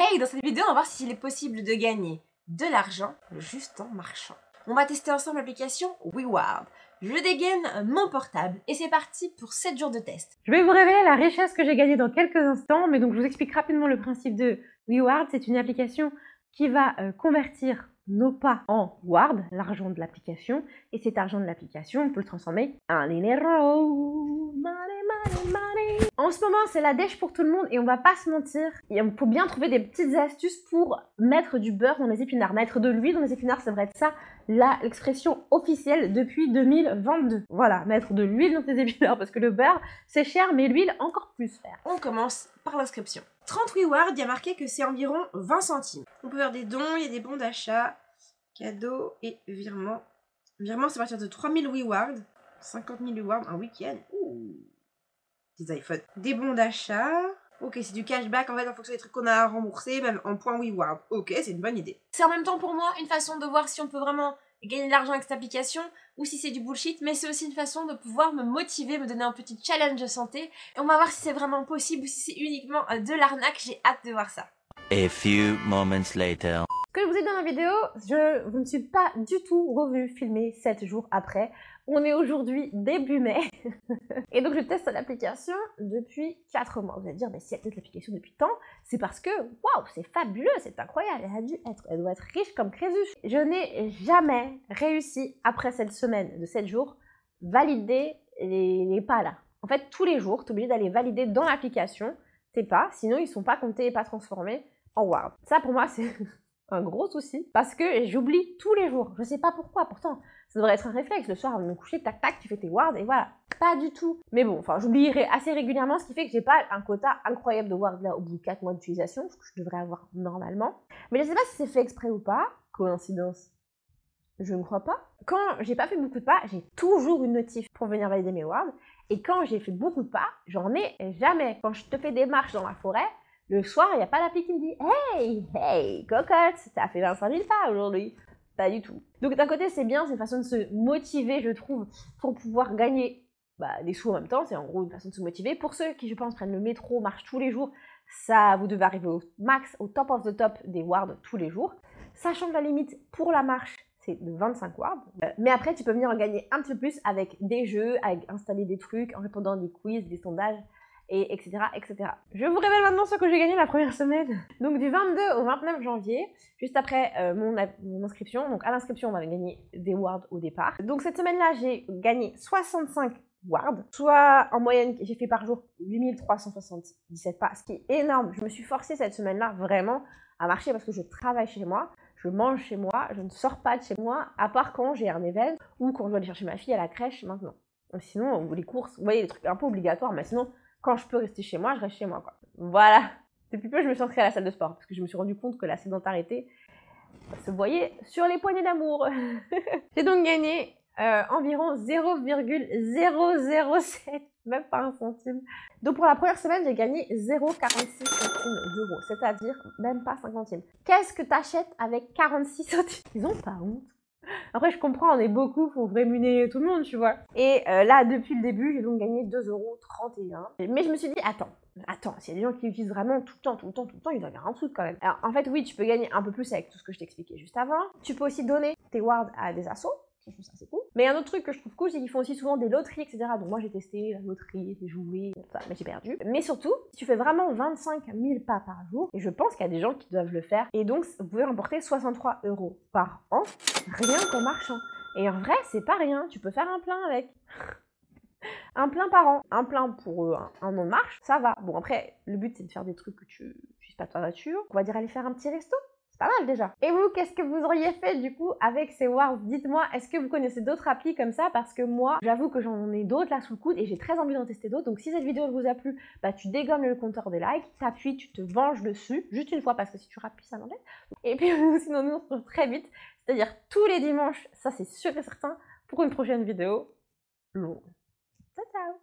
Hey, dans cette vidéo, on va voir s'il est possible de gagner de l'argent juste en marchant. On va tester ensemble l'application WeWard. Je dégaine mon portable et c'est parti pour 7 jours de test. Je vais vous révéler la richesse que j'ai gagnée dans quelques instants, mais donc je vous explique rapidement le principe de WeWard. C'est une application qui va convertir nos pas en ward, l'argent de l'application, et cet argent de l'application, on peut le transformer en dinero. En ce moment, c'est la dèche pour tout le monde et on va pas se mentir. Il faut bien trouver des petites astuces pour mettre du beurre dans les épinards. Mettre de l'huile dans les épinards, ça devrait être ça l'expression officielle depuis 2022. Voilà, mettre de l'huile dans tes épinards parce que le beurre, c'est cher, mais l'huile, encore plus cher. On commence par l'inscription. 30 WeWard, il y a marqué que c'est environ 20 centimes. On peut faire des dons, il y a des bons d'achat, cadeaux et virements. Virements, c'est à partir de 3000 WeWard, 50 000 WeWard un week-end. Ouh, des iPhones. Des bons d'achat. Ok, c'est du cashback en fait en fonction des trucs qu'on a à rembourser, même en points WeWard. Ok, c'est une bonne idée. C'est en même temps pour moi une façon de voir si on peut vraiment gagner de l'argent avec cette application ou si c'est du bullshit, mais c'est aussi une façon de pouvoir me motiver, me donner un petit challenge de santé. Et on va voir si c'est vraiment possible ou si c'est uniquement de l'arnaque. J'ai hâte de voir ça. A few moments later. Ce que je vous ai dit dans la vidéo, je ne me suis pas du tout revue filmer 7 jours après. On est aujourd'hui début mai. Et donc je teste l'application depuis 4 mois. Vous allez dire, mais si elle teste l'application depuis tant, c'est parce que, waouh, c'est fabuleux, c'est incroyable, elle doit être riche comme Crésus. Je n'ai jamais réussi, après cette semaine de 7 jours, valider les pas là. En fait, tous les jours, tu es obligé d'aller valider dans l'application tes pas, sinon ils ne sont pas comptés et pas transformés en Ward. Ça pour moi, c'est un gros souci parce que j'oublie tous les jours. Je sais pas pourquoi, pourtant ça devrait être un réflexe. Le soir avant de me coucher, tac tac, tu fais tes wards et voilà. Pas du tout. Mais bon, enfin j'oublierai assez régulièrement, ce qui fait que j'ai pas un quota incroyable de wards là au bout de 4 mois d'utilisation, ce que je devrais avoir normalement. Mais je sais pas si c'est fait exprès ou pas. Coïncidence? Je ne crois pas. Quand j'ai pas fait beaucoup de pas, j'ai toujours une notif pour venir valider mes wards. Et quand j'ai fait beaucoup de pas, j'en ai jamais. Quand je te fais des marches dans la forêt, le soir, il n'y a pas l'appli qui me dit « Hey, cocotte, t'as fait 25 000 pas aujourd'hui !» Pas du tout. Donc d'un côté, c'est bien, c'est une façon de se motiver, je trouve, pour pouvoir gagner des sous en même temps. C'est en gros une façon de se motiver. Pour ceux qui, je pense, prennent le métro, marchent tous les jours, ça, vous devez arriver au max, au top of the top des wards tous les jours. Sachant que la limite pour la marche, c'est de 25 wards. Mais après, tu peux venir en gagner un petit peu plus avec des jeux, avec installer des trucs, en répondant à des quiz, des sondages, et etc., etc. Je vous révèle maintenant ce que j'ai gagné la première semaine. Donc du 22 au 29 janvier, juste après mon inscription. Donc à l'inscription, on va gagner des wards au départ. Donc cette semaine-là, j'ai gagné 65 wards, soit en moyenne, j'ai fait par jour 8377 pas, ce qui est énorme. Je me suis forcée cette semaine-là vraiment à marcher parce que je travaille chez moi, je mange chez moi, je ne sors pas de chez moi, à part quand j'ai un événement ou quand je dois aller chercher ma fille à la crèche maintenant. Sinon, les courses, vous voyez, les trucs un peu obligatoires, mais sinon, quand je peux rester chez moi, je reste chez moi, quoi. Voilà. Depuis peu, je me suis inscrite à la salle de sport parce que je me suis rendu compte que la sédentarité se voyait sur les poignées d'amour. J'ai donc gagné environ 0,007, même pas un centime. Donc pour la première semaine, j'ai gagné 0,46 centimes d'euros, c'est-à-dire même pas 5 centimes. Qu'est-ce que t'achètes avec 46 centimes? Ils ont pas honte. Après, je comprends, on est beaucoup, faut rémunérer tout le monde, tu vois. Et là, depuis le début, j'ai donc gagné 2,31 €. Mais je me suis dit, attends, s'il y a des gens qui utilisent vraiment tout le temps, il doit y avoir un truc quand même. Alors, en fait, oui, tu peux gagner un peu plus avec tout ce que je t'expliquais juste avant. Tu peux aussi donner tes wards à des assos. Je trouve ça assez cool. Mais un autre truc que je trouve cool, c'est qu'ils font aussi souvent des loteries, etc. Donc moi j'ai testé la loterie, j'ai joué, tout ça, mais j'ai perdu. Mais surtout, si tu fais vraiment 25 000 pas par jour, et je pense qu'il y a des gens qui doivent le faire, et donc vous pouvez remporter 63 € par an, rien qu'en marchant. Et en vrai, c'est pas rien, tu peux faire un plein avec. Un plein par an, un plein pour un an de marche, ça va. Bon après, le but c'est de faire des trucs que tu n'utilises pas ta voiture. On va dire aller faire un petit resto. Pas mal déjà. Et vous, qu'est-ce que vous auriez fait du coup avec ces wards? Dites-moi, est-ce que vous connaissez d'autres applis comme ça? Parce que moi, j'avoue que j'en ai d'autres là sous le coude et j'ai très envie d'en tester d'autres. Donc si cette vidéo vous a plu, tu dégommes le compteur des likes, t'appuies, tu te venges dessus, juste une fois parce que si tu rappuies ça l'enlève. Et puis sinon nous on se retrouve très vite, c'est-à-dire tous les dimanches, ça c'est sûr et certain, pour une prochaine vidéo longue. Ciao ciao.